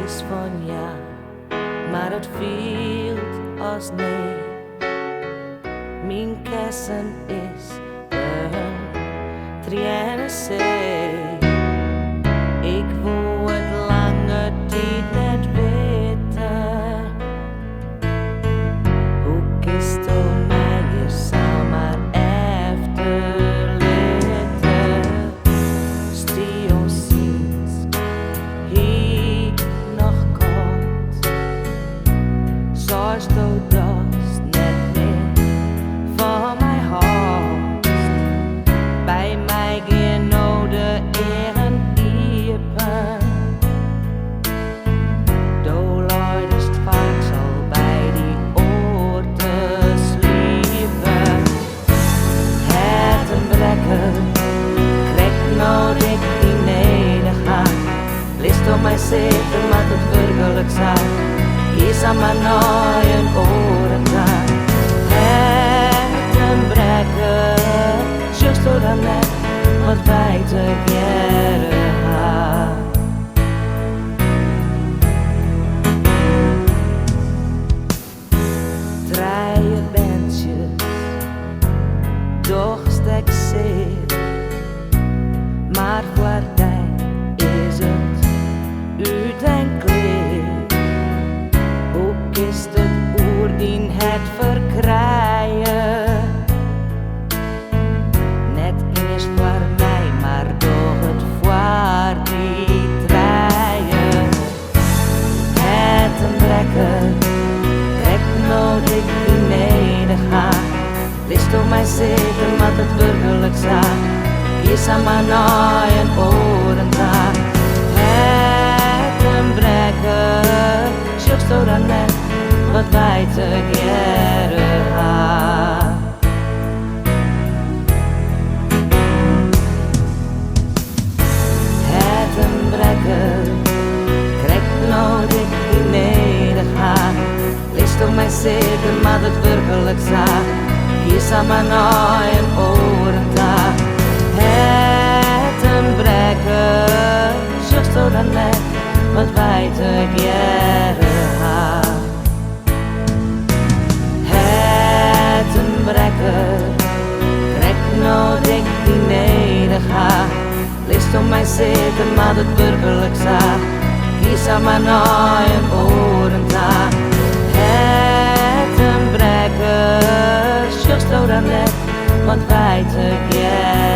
is van ja, maar het viel als nee. Mijn kessen is een Triennezee. Ik wou het lange tijd net weten. Hoe kist u mij je samen efterlitten? Stie ons ziens, hier nog kort. Zoals du das net meer van mij houdt. Bij mij genau de eren iepen. Du leidest vaak zal bij die oorten sliepen. Het een brekker, krek nou dik die nedergaan. List om mij zitten, maar het werkelijk zijn. Kies aan mijn nooien oren daar. Het een brekker, juist door dan net wat wij te keren gaan. Draaien bandjes, doch stek zeer. Maar voor mij is het uit en kleer. Hoe kist het oerdien het verkrijgen? Net is voor mij, maar door het voor die draaien. Het een brekker, kijk nou dik die nedergaan. List op mij zitten, maar het werkelijk zijn. Kies aan mijn nooien oren daar. Het een brekker, juist zo dan net wat wij te keren gaan. Het een brekker, krijg nou dik die nedergaan. List op mij zitten, maar het werkelijk zijn. Kies aan mijn nooien oren daar. Het een brekker, juist zo dan net wat wij te keren gaan. Het een brekker, krijg nou dik die nedergaan. List om mij zitten, maar het werkelijk zijn. Kies aan mijn nooien oren daar. Het een brekker, juist zo dan net wat wij te keren.